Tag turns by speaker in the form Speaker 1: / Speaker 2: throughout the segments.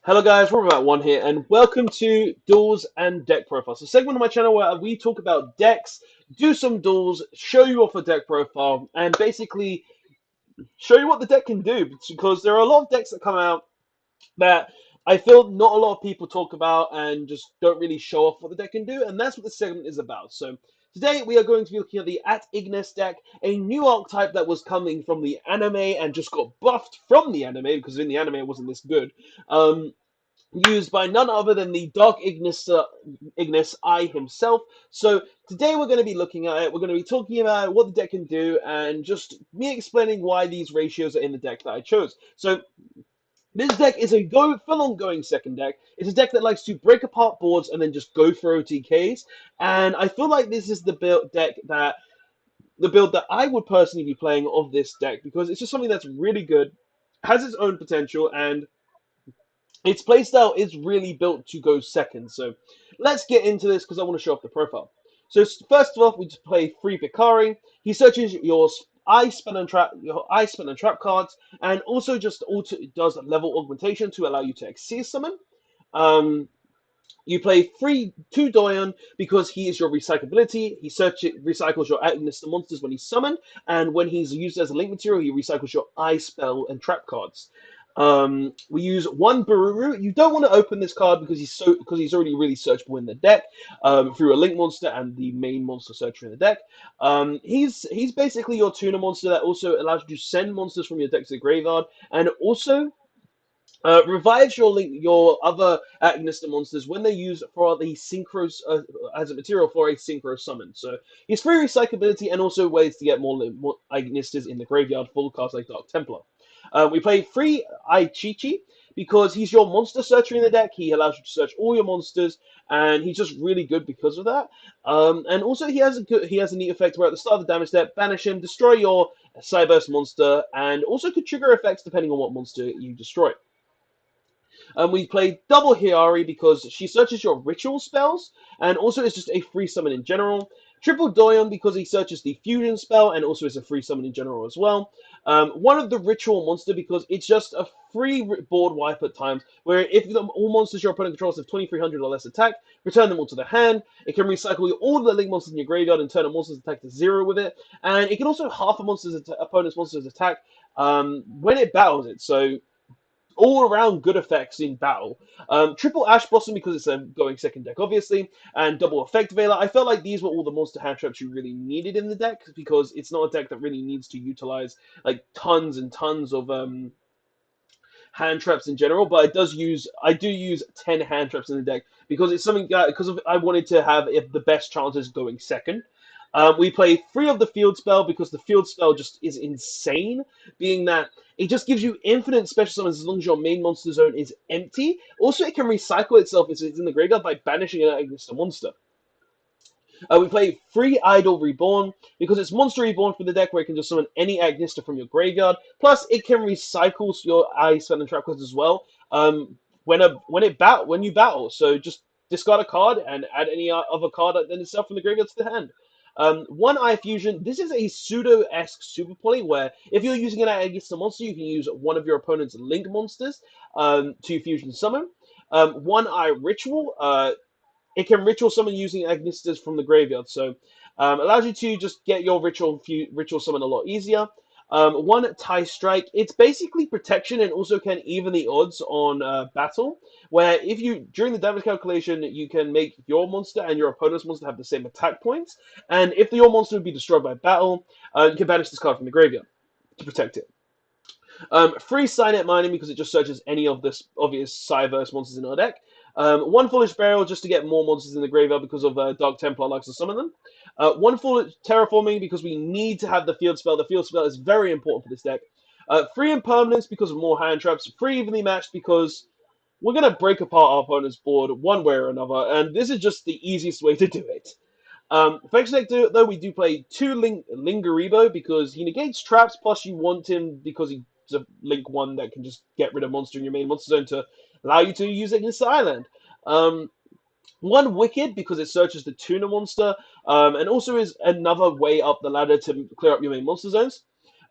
Speaker 1: Hello guys, we're about one here, and welcome to Duels and Deck Profiles, a segment of my channel where we talk about decks, do some duels, show you off a deck profile, and basically show you what the deck can do. Because there are a lot of decks that come out that I feel not a lot of people talk about and just don't really show off what the deck can do, and that's what this segment is about. So today we are going to be looking at the ignis deck, a new archetype that was coming from the anime and just got buffed from the anime because in the anime it wasn't this good. Used by none other than the Dark Ignis I himself. So today we're going to be looking at it. We're going to be talking about what the deck can do and just me explaining why these ratios are in the deck that I chose. So this deck is a full-on going second deck. It's a deck that likes to break apart boards and then just go for OTKs. And I feel like this is the build that I would personally be playing of this deck because it's just something that's really good, has its own potential, and its playstyle is really built to go second. So let's get into this because I want to show off the profile. So first of all, we just play free Picari. He searches your I spell and trap cards, and also just does level augmentation to allow you to Xyz summon. Um, you play free 2 Doyon because he is your recyclability. He recycles your Agnes monsters when he's summoned, and when he's used as a link material, he recycles your I spell and trap cards. We use one Bururu. You don't want to open this card because he's already really searchable in the deck through a link monster and the main monster searcher in the deck. He's basically your tuner monster that also allows you to send monsters from your deck to the graveyard, and also revives your other Agnister monsters when they use for the synchros as a material for a synchro summon. So he's free recyclability and also ways to get more Agnisters in the graveyard full cards like Dark Templar. We play free Aichichi because he's your monster searcher in the deck. He allows you to search all your monsters, and he's just really good because of that. And also he has a neat effect where at the start of the damage step, banish him, destroy your Cyberse monster, and also could trigger effects depending on what monster you destroy. We play double Hiyari because she searches your ritual spells and also is just a free summon in general. Triple Doyon because he searches the fusion spell and also is a free summon in general as well. One of the ritual monster because it's just a free board wipe at times where if all monsters your opponent controls have 2300 or less attack, return them all to the hand. It can recycle all the link monsters in your graveyard and turn a monster's attack to 0 with it. And it can also half a opponent's monster's attack when it battles it. So all around good effects in battle. Triple Ash Blossom because it's a going second deck, obviously, and double Effect Veiler. I felt like these were all the monster hand traps you really needed in the deck because it's not a deck that really needs to utilize like tons and tons of hand traps in general, but I do use 10 hand traps in the deck because it's something that I wanted to have the best chances going second. We play free of the field spell because the field spell just is insane, being that it just gives you infinite special summons as long as your main monster zone is empty. Also, it can recycle itself if it's in the graveyard by banishing it against a monster. We play free Idol Reborn because it's Monster Reborn for the deck where it can just summon any Agnister from your graveyard. Plus, it can recycle your Ice Spell and Trap cards as well when you battle. So just discard a card and add any other card then itself from the graveyard to the hand. One Eye Fusion. This is a pseudo-esque super poly where if you're using an Agnister monster, you can use one of your opponent's link monsters to fusion summon. One Eye Ritual. It can ritual summon using Agnisters from the graveyard, so allows you to just get your ritual summon a lot easier. One tie strike, it's basically protection and also can even the odds on battle. Where if you during the damage calculation, you can make your monster and your opponent's monster have the same attack points, and if your monster would be destroyed by battle, you can banish this card from the graveyard to protect it. Free Signet Mining because it just searches any of the obvious Cyverse monsters in our deck. One Foolish Burial just to get more monsters in the graveyard because of Dark Templar likes to summon them. One Foolish Terraforming because we need to have the field spell. The field spell is very important for this deck. Free Impermanence because of more hand traps. Free Evenly Matched because we're going to break apart our opponent's board one way or another, and this is just the easiest way to do it. Affection Deck, though, we do play 2 Lingaribo because he negates traps, plus you want him because he's a Link 1 that can just get rid of monster in your main monster zone to allow you to use it against the island. One Wicked because it searches the tuna monster, and also is another way up the ladder to clear up your main monster zones.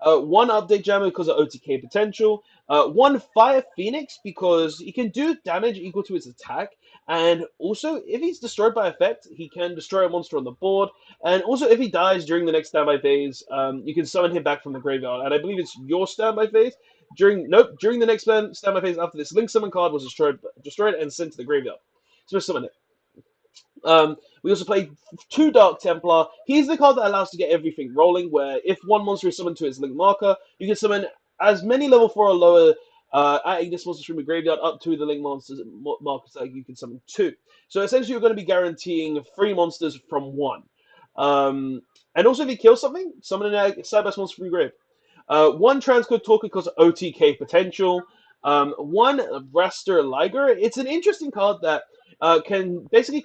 Speaker 1: One update jammer because of OTK potential. One fire phoenix because he can do damage equal to its attack, and also if he's destroyed by effect, he can destroy a monster on the board. And also if he dies during the next standby phase, you can summon him back from the graveyard. And I believe it's your standby phase. During the next standby phase after this, link summon card was destroyed and sent to the graveyard. So summon it. We also played 2 Dark Templar. He's the card that allows to get everything rolling, where if one monster is summoned to its link marker, you can summon as many level 4 or lower at ignis monsters from the graveyard up to the link monsters markers that you can summon 2. So essentially you're going to be guaranteeing 3 monsters from 1. And also if you kill something, summon a side-by monster from your grave. One transcode talker because of OTK potential. One Raster Liger. It's an interesting card that can basically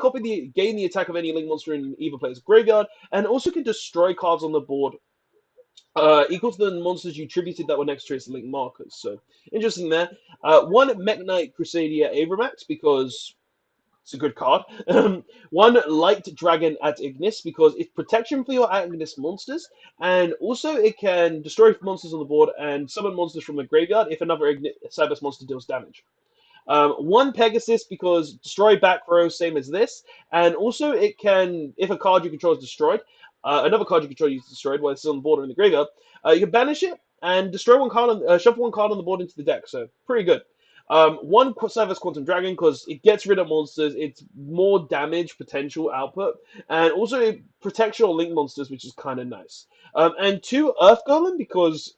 Speaker 1: gain the attack of any link monster in either player's graveyard, and also can destroy cards on the board equal to the monsters you tributed that were next to its link markers. So interesting there. One Mech Knight Crusadia Abramax because it's a good card. One Light Dragon at Ignis because it's protection for your Ignis monsters, and also it can destroy monsters on the board and summon monsters from the graveyard if another Cybers monster deals damage. One Pegasus because destroy back row, same as this, and also it can, if a card you control is destroyed, another card you control is destroyed while it's on the board or in the graveyard, you can banish it and destroy one card, shuffle one card on the board into the deck. So pretty good. One Cyber's Quantum Dragon because it gets rid of monsters, it's more damage potential output, and also it protects your link monsters, which is kind of nice. And 2 Earth Golem because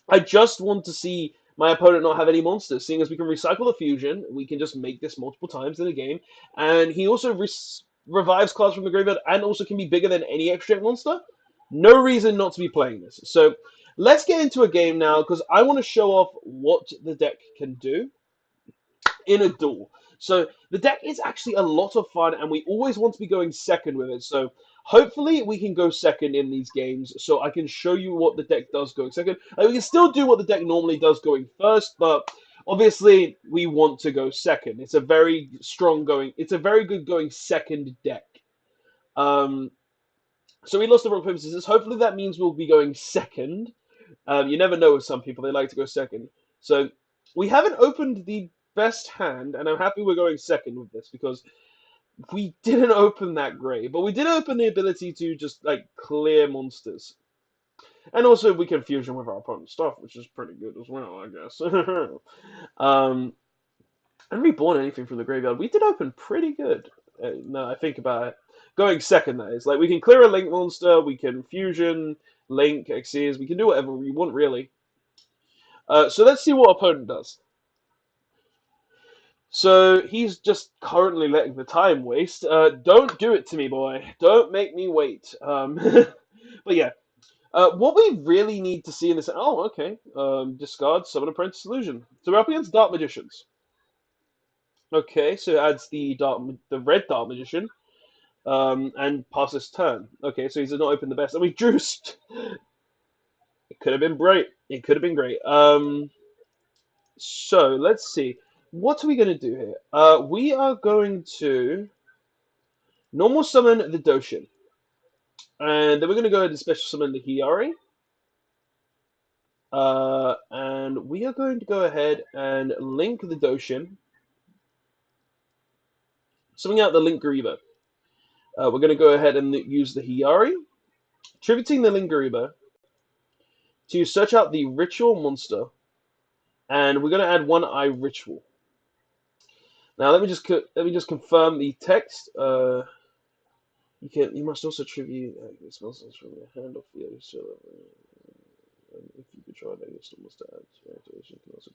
Speaker 1: I just want to see my opponent not have any monsters, seeing as we can recycle the fusion, we can just make this multiple times in a game, and he also revives cards from the graveyard and also can be bigger than any extract monster. No reason not to be playing this. So let's get into a game now, because I want to show off what the deck can do in a duel. So the deck is actually a lot of fun, and we always want to be going second with it. So hopefully we can go second in these games, so I can show you what the deck does going second. We can still do what the deck normally does going first, but obviously we want to go second. It's a very good going second deck. So we lost the rock paper scissors. Hopefully that means we'll be going second. You never know with some people; they like to go second. So we haven't opened the best hand, and I'm happy we're going second with this because we didn't open that great, but we did open the ability to just like clear monsters, and also we can fusion with our opponent's stuff, which is pretty good as well, I guess. And reborn anything from the graveyard, we did open pretty good. No, I think about it. Going second, that is. Like, we can clear a link monster, we can fusion, link, Xyz, we can do whatever we want, really. So let's see what opponent does. So he's just currently letting the time waste. Don't do it to me, boy. Don't make me wait. But yeah, what we really need to see in this. Oh, okay. Discard Summon Apprentice Illusion. So we're up against Dark Magicians. Okay, so it adds the red Dark Magician. And pass this turn. Okay, so he's not opened the best. And we drew. It could have been great. It could have been great. So let's see. What are we going to do here? We are going to normal summon the Doshin. And then we're going to go ahead and special summon the Hiyari. And we are going to go ahead and link the Doshin. Summing out the Link Gariba. We're going to go ahead and use the Hiyari. Tributing the Link Gariba to search out the Ritual Monster. And we're going to add 1 Eye Ritual. Now let me just confirm the text. You must also tribute this monster from your hand or field. So if you could try that, you still must add. Can also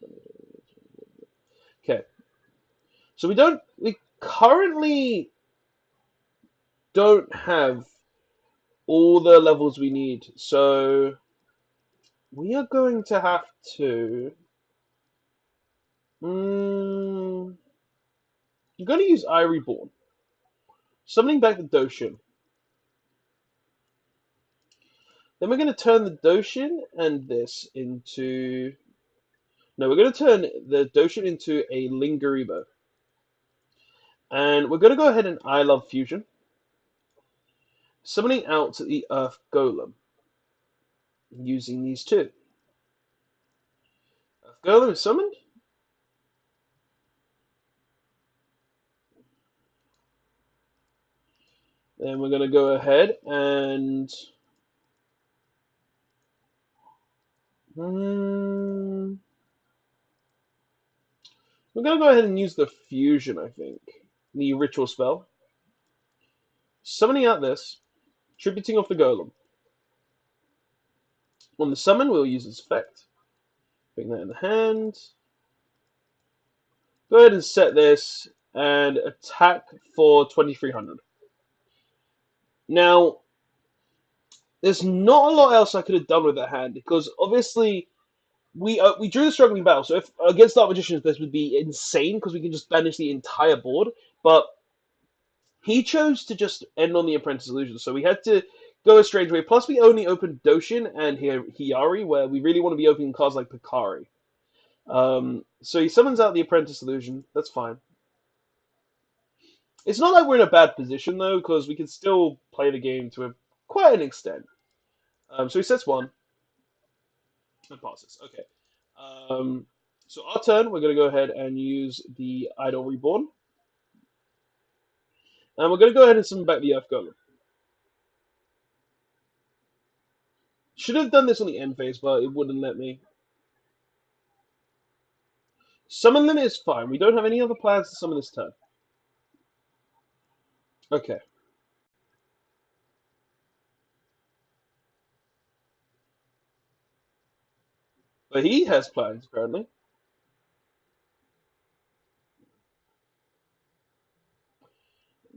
Speaker 1: okay. So we currently don't have all the levels we need. So we are going to have to. I'm going to use Eye Reborn. Summoning back the Doshin. Then we're going to turn the Doshin and this into. No, we're going to turn the Doshin into a Lingaribo. And we're going to go ahead and I Love Fusion. Summoning out the Earth Golem. using these two. Golem is summoned. Then we're going to go ahead and we're going to go ahead and use the fusion, I think. The ritual spell. Summoning out this, tributing off the golem. On the summon, we'll use its effect. Bring that in the hand. Go ahead and set this and attack for 2300. Now, there's not a lot else I could have done with that hand because obviously we drew the struggling battle. So if against Dark Magicians, this would be insane because we can just banish the entire board. But he chose to just end on the Apprentice Illusion, so we had to go a strange way. Plus, we only opened Doshin and Hiyari, where we really want to be opening cards like Picari. So he summons out the Apprentice Illusion. That's fine. It's not like we're in a bad position, though, because we can still play the game to quite an extent. So he sets one and passes. Okay. So our turn, we're going to go ahead and use the Idol Reborn. And we're going to go ahead and summon back the Earth Golem. Should have done this on the end phase, but it wouldn't let me. Summon limit is fine. We don't have any other plans to summon this turn. Okay. But he has plans, apparently.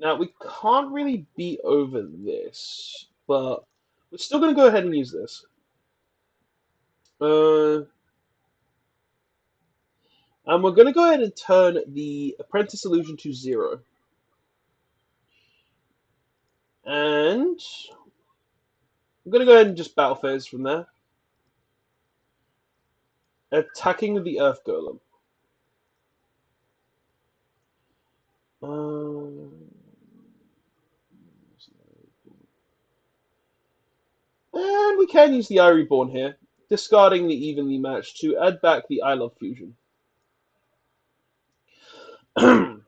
Speaker 1: Now, we can't really beat over this, but we're still going to go ahead and use this. And we're going to go ahead and turn the Apprentice Illusion to 0. And I'm going to go ahead and just battle phase from there. Attacking the Earth Golem. And we can use the Eye Reborn here, discarding the evenly matched to add back the I Love Fusion. We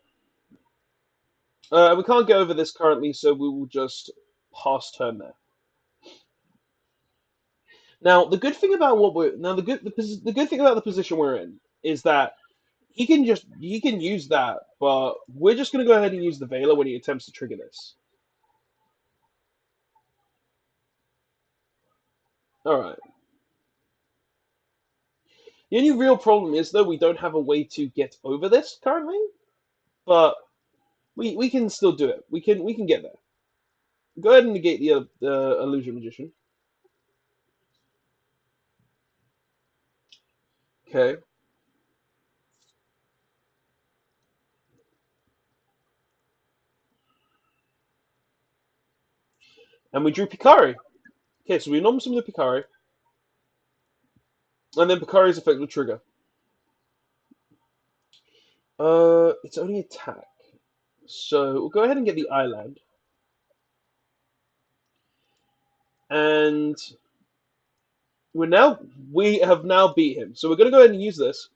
Speaker 1: can't get over this currently, so we will just pass turn there. Now, the good thing about the good thing about the position we're in is that he can use that, but we're just going to go ahead and use the Veiler when he attempts to trigger this. All right. The only real problem is though we don't have a way to get over this currently, but we can still do it. We can get there. Go ahead and negate the Illusion Magician. Okay. And we drew Picari. Okay, so we normal summon the Picari. And then Picari's effect will trigger. It's only attack. So we'll go ahead and get the Island. And we have now beat him. So we're going to go ahead and use this.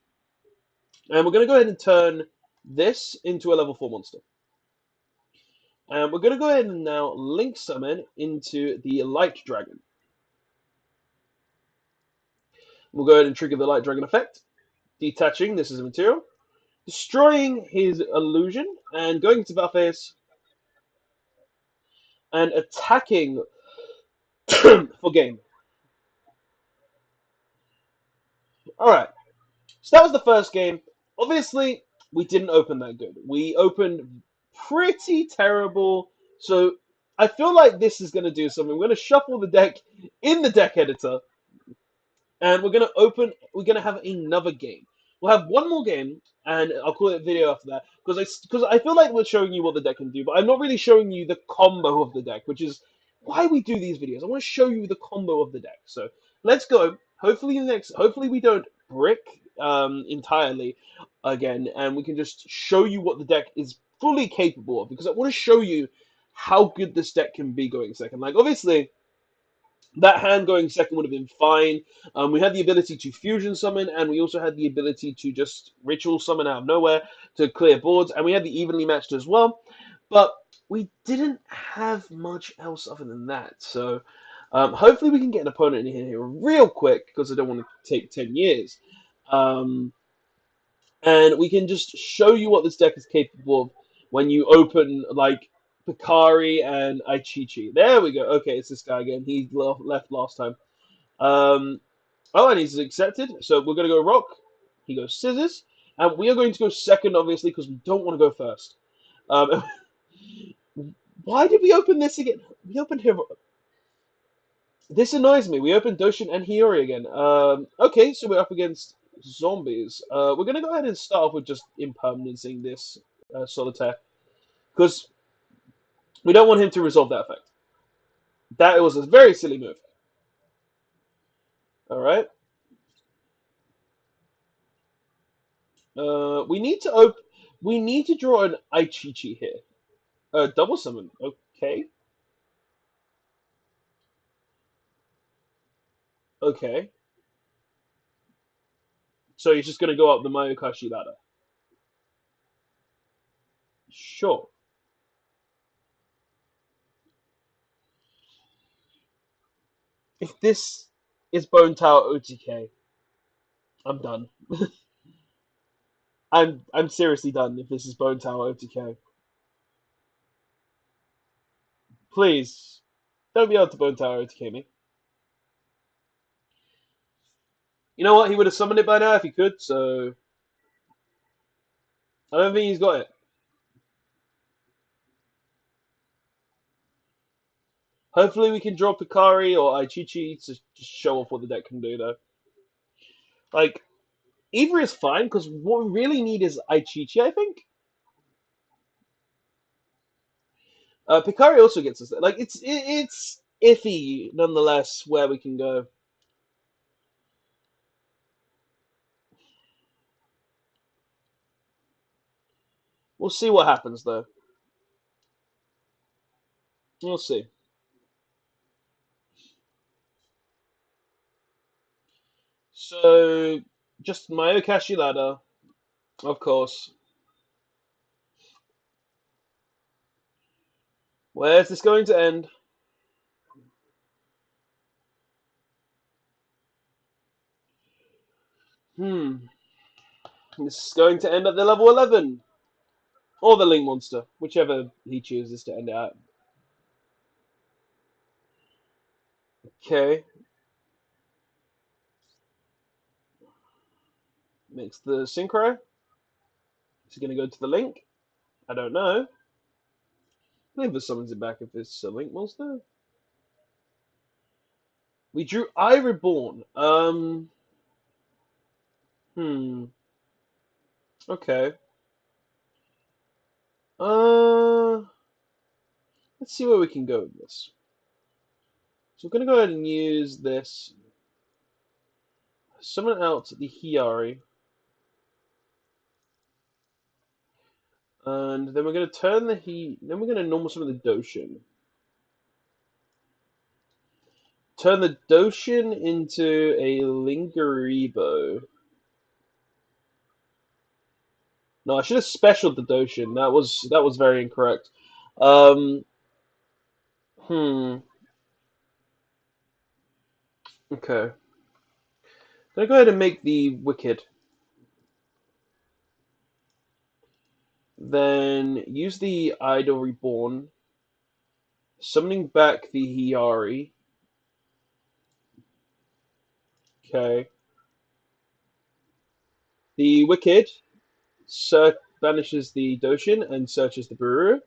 Speaker 1: And we're going to go ahead and turn this into a level 4 monster. And we're going to go ahead and now link summon into the Light Dragon. We'll go ahead and trigger the Light Dragon effect. Detaching, this is a material. Destroying his illusion and going into battle phase. And attacking for game. Alright. So that was the first game. Obviously, we didn't open that good. We opened pretty terrible. So I feel like this is going to do something. We're going to shuffle the deck in the deck editor. And we're going to have another game. We'll have one more game, and I'll call it a video after that. Because I feel like we're showing you what the deck can do, but I'm not really showing you the combo of the deck, which is why we do these videos. I want to show you the combo of the deck. So let's go. Hopefully we don't brick entirely again, and we can just show you what the deck is fully capable of. Because I want to show you how good this deck can be going second. Like obviously, That hand going second would have been fine. We had the ability to fusion summon, and we also had the ability to just ritual summon out of nowhere to clear boards, and we had the evenly matched as well. But we didn't have much else other than that. So hopefully we can get an opponent in here real quick because I don't want to take 10 years. Um, and we can just show you what this deck is capable of when you open like Picari and Aichichi. There we go. Okay, it's this guy again. He left last time. Um, oh, and he's accepted. So we're going to go rock. He goes scissors. And we are going to go second, obviously, because we don't want to go first. Um, why did we open this again? We opened here. This annoys me. We opened Doshin and Hiyori again. Okay, so we're up against zombies. We're going to go ahead and start off with just impermanencing this Solitaire. Because we don't want him to resolve that effect. That was a very silly move. Alright. We need to we need to draw an Aichichi here. Double summon. Okay. Okay. So he's just gonna go up the Mayokashi ladder. Sure. If this is Bone Tower OTK, I'm done. I'm seriously done if this is Bone Tower OTK. Please. Don't be able to Bone Tower OTK me. You know what? He would have summoned it by now if he could, so I don't think he's got it. Hopefully we can draw Picari or Aichichi to just show off what the deck can do though. Like, either is fine, because what we really need is Aichichi, I think. Picari also gets us there. Like, it's iffy, nonetheless, where we can go. We'll see what happens, though. We'll see. So, just Mayokashi ladder, of course. Where's this going to end? Hmm. This is going to end at the level 11. Or the Link Monster, whichever he chooses to end it at. Okay. Makes the Synchro. Is he going to go to the Link? I don't know. Maybe summons it back if it's a Link Monster. We drew I Reborn. Hmm. Okay. Uh. Let's see where we can go with this. So we're gonna go ahead and use this. Summon out the Hiyari. And then we're gonna turn the Then we're gonna normal summon the Doshin. Turn the Doshin into a Lingeribo. No, I should have specialed the Doshin. That was very incorrect. Um. Hmm. Okay. Gonna go ahead and make the Wicked. Then use the Idol Reborn, summoning back the Hiyari. Okay. The Wicked banishes the Doshin and searches the Buru.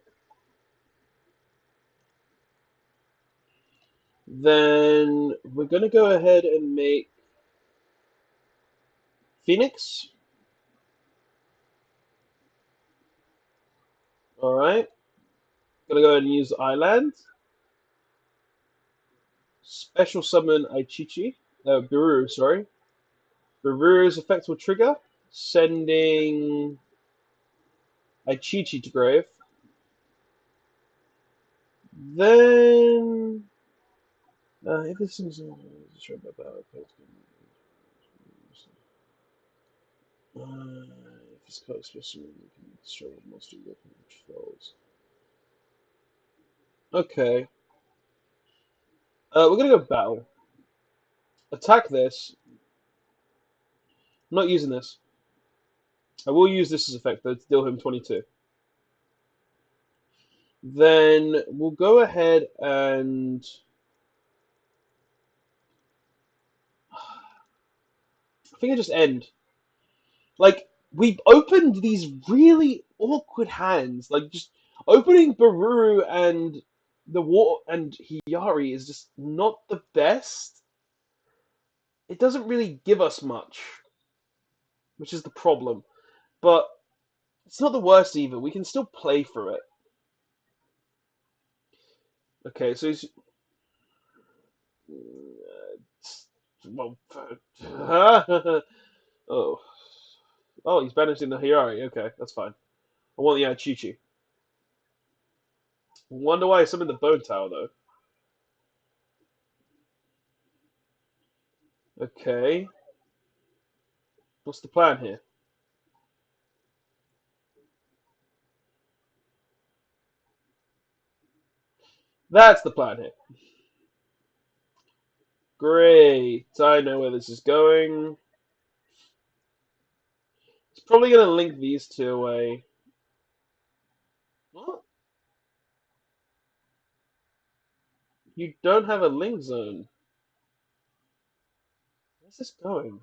Speaker 1: Then we're gonna go ahead and make Phoenix. Alright. Gonna go ahead and use Island. Special summon Aichichi. Buru, sorry. Buru's effect will trigger, sending Aichichi to grave. Then If this is destroyed by battle, if it's close, especially you can destroy a monster weapon which falls. Okay. We're gonna go battle. Attack this. I'm not using this. I will use this as effect though to deal him 22. Then we'll go ahead and I think I just end. Like we've opened these really awkward hands. Like just opening Baruru and the War and Hiyari is just not the best. It doesn't really give us much, which is the problem. But it's not the worst either. We can still play through it. Okay, so he's well, oh, oh, he's banishing the Hiyari. Okay, that's fine. I want the Achichi. Wonder why I summoned the Bone Tower though. Okay, what's the plan here? That's the plan here. Great. I know where this is going. It's probably going to link these two away. What? You don't have a link zone. Where's this going?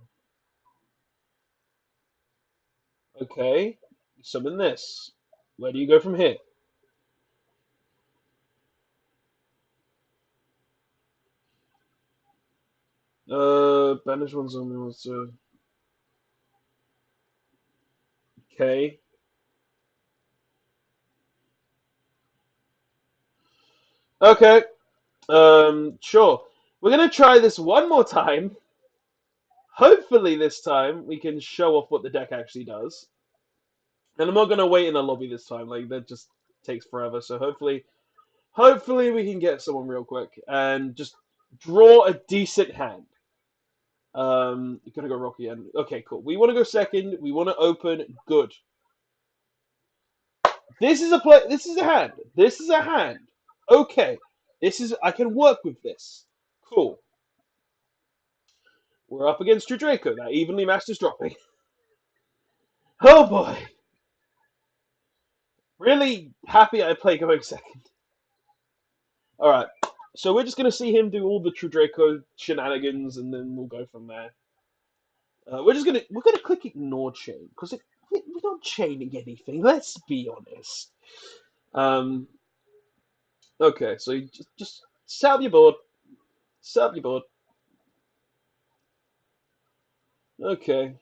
Speaker 1: Okay. Summon this. Where do you go from here? Banish one zombie monster. Okay. Okay. Sure. We're gonna try this one more time. Hopefully this time we can show off what the deck actually does. And I'm not gonna wait in the lobby this time. Like that just takes forever. So hopefully we can get someone real quick and just draw a decent hand. You're gonna go Rocky and okay, cool. We want to go second. We want to open good. This is a play. This is a hand. This is a hand. Okay, this is. I can work with this. Cool. We're up against Draco. That evenly matched is dropping. Oh boy. Really happy I play going second. All right. So we're just gonna see him do all the Draco shenanigans, and then we'll go from there. We're gonna click ignore chain because we're not chaining anything. Let's be honest. Um. Okay. So you just set up your board. Set up your board. Okay.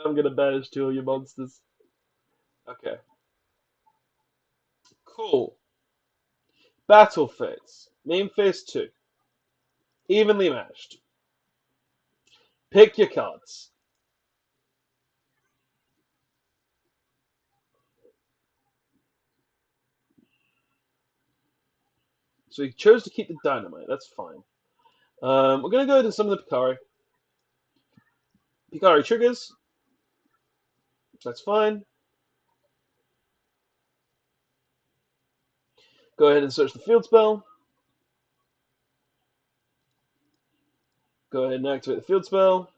Speaker 1: I'm gonna banish two of your monsters. Okay. Cool. Battle phase. Main phase 2. Evenly matched. Pick your cards. So he chose to keep the dynamite. That's fine. We're gonna go into some of the Picari. Picari triggers. That's fine. Go ahead and search the field spell. Go ahead and activate the field spell.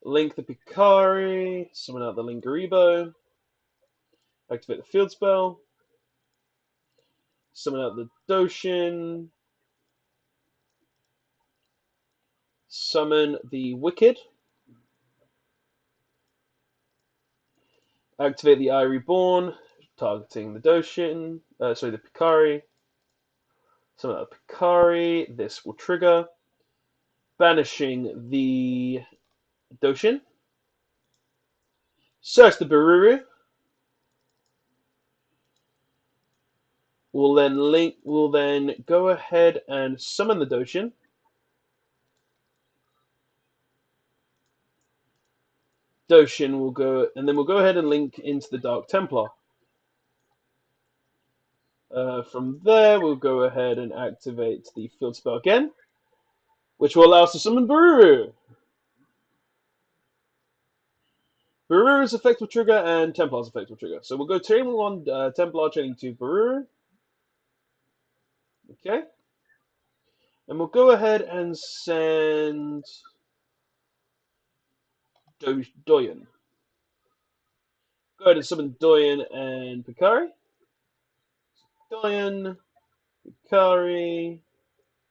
Speaker 1: Link the Picari. Summon out the Lingaribo. Activate the field spell. Summon out the Doshin. Summon the Wicked. Activate the Eye Reborn, targeting the Doshin. Sorry, the Picari. Summon out the Picari. This will trigger. Banishing the Doshin. Search the Baruru. We'll then go ahead and summon the Doshin. Doshin will go, and then we'll go ahead and link into the Dark Templar. From there, we'll go ahead and activate the field spell again, which will allow us to summon Bururu. Bururu's effect will trigger and Templar's effect will trigger. So we'll go training 1, Templar, training 2, Bururu. Okay. And we'll go ahead and send Doyen. Go ahead and summon Doyen and Picari. Doyen, Picari,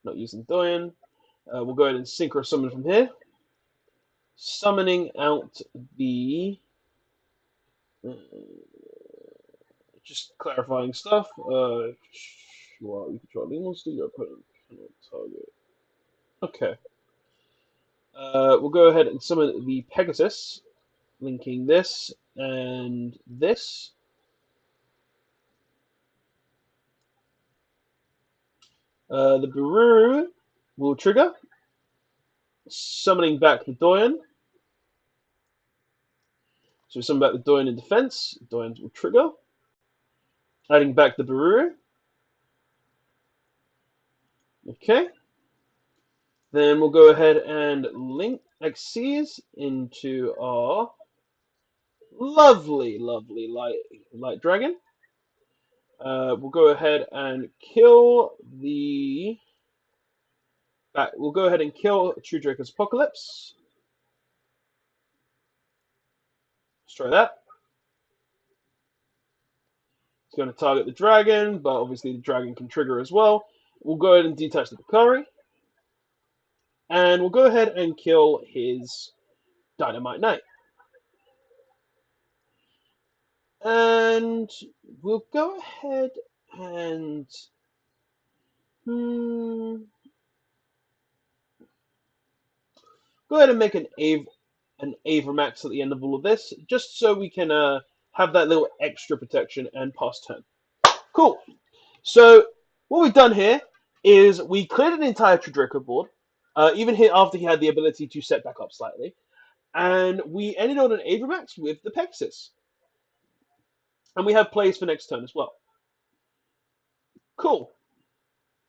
Speaker 1: not using Doyen. We'll go ahead and synchro summon from here. Summoning out the... just clarifying stuff. Well, you control the monster, your opponent cannot target. Okay. We'll go ahead and summon the Pegasus, linking this and this. The Bururu will trigger, summoning back the Doyen. So we summon back the Doyen in defense. Doyen will trigger, adding back the Bururu. Okay. Then we'll go ahead and link Xyz into our lovely light dragon. We'll go ahead and kill the... We'll go ahead and kill True Draker's Apocalypse. Let's try that. It's going to target the dragon, but obviously the dragon can trigger as well. We'll go ahead and detach the Picari. And we'll go ahead and kill his Dynamite Knight. And we'll go ahead and... go ahead and make an Avramax at the end of all of this, just so we can have that little extra protection and pass turn. Cool. So what we've done here is we cleared an entire Trudrico board, even here after he had the ability to set back up slightly, and we ended on an Avramax with the Pegasus. And we have plays for next turn as well. Cool.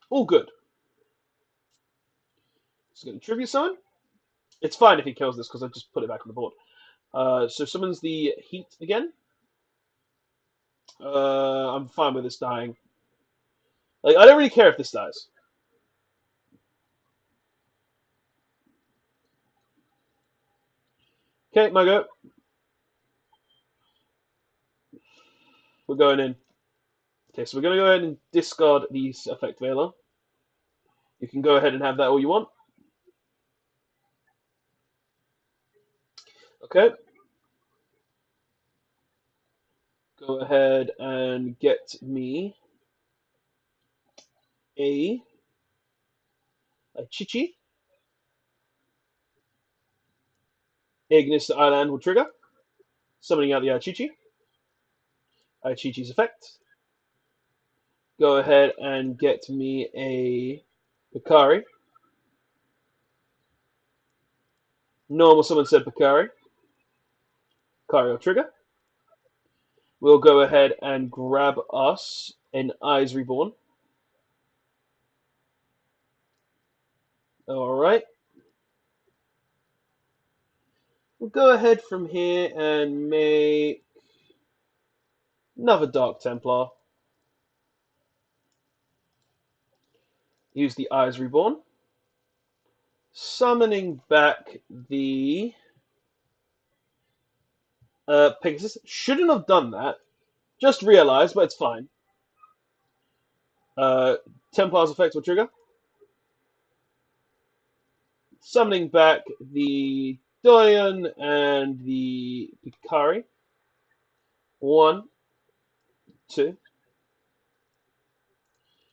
Speaker 1: All good. It's going to tribute summon. It's fine if he kills this because I just put it back on the board. So summons the Heat again. I'm fine with this dying. Like, I don't really care if this dies. Okay, my go. We're going in. Okay, so we're going to go ahead and discard the Effect Veiler. You can go ahead and have that all you want. Okay. Go ahead and get me a Chichi. Ignis the Island will trigger, summoning out the Ichichi. Ichichi's effect. Go ahead and get me a Picari. Normal summon said Picari. Picari will trigger. We'll go ahead and grab us an Eyes Reborn. Alright. We'll go ahead from here and make another Dark Templar. Use the Eyes Reborn. Summoning back the Pegasus. Shouldn't have done that. Just realized, but it's fine. Templar's effect will trigger. Summoning back the Doyen and the Picari. 1, 2.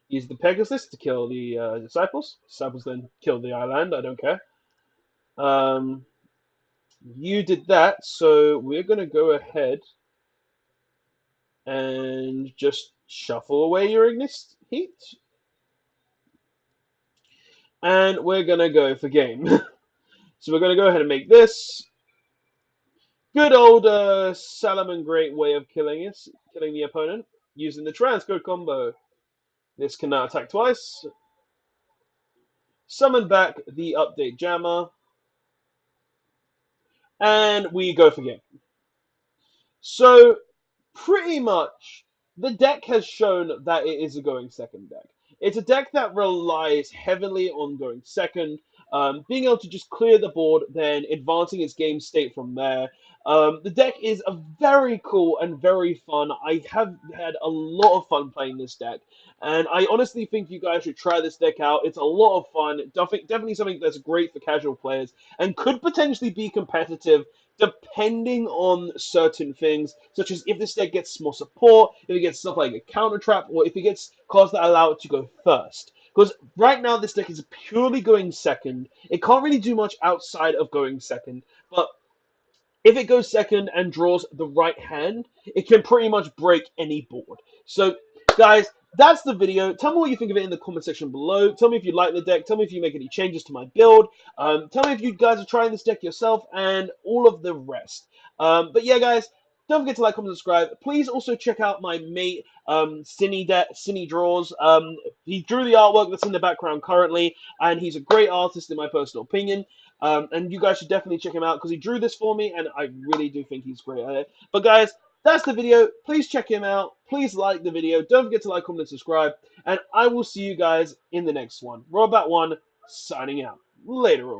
Speaker 1: Use the Pegasus to kill the Disciples. Disciples then kill the island. I don't care. You did that, so we're going to go ahead and just shuffle away your Ignis Heat. And we're going to go for game. So we're going to go ahead and make this. Good old Salomon Great way of killing the opponent, using the transcode combo. This can now attack twice. Summon back the update jammer. And we go for game. So, pretty much, the deck has shown that it is a going second deck. It's a deck that relies heavily on going second, being able to just clear the board, then advancing its game state from there. The deck is a very cool and very fun. I have had a lot of fun playing this deck, and I honestly think you guys should try this deck out. It's a lot of fun. Definitely something that's great for casual players, and could potentially be competitive depending on certain things, such as if this deck gets more support, if it gets stuff like a counter trap, or if it gets cards that allow it to go first. Because right now this deck is purely going second. It can't really do much outside of going second, but if it goes second and draws the right hand, it can pretty much break any board. So, guys, that's the video. Tell me what you think of it in the comment section below. Tell me if you like the deck. Tell me if you make any changes to my build. Tell me if you guys are trying this deck yourself and all of the rest. But yeah, guys, don't forget to like, comment, subscribe. Please also check out my mate, Cine Draws. He drew the artwork that's in the background currently, and he's a great artist in my personal opinion. And you guys should definitely check him out because he drew this for me, and I really do think he's great at it. But guys, that's the video. Please check him out. Please like the video. Don't forget to like, comment, and subscribe. And I will see you guys in the next one. Robat1 signing out. Later all.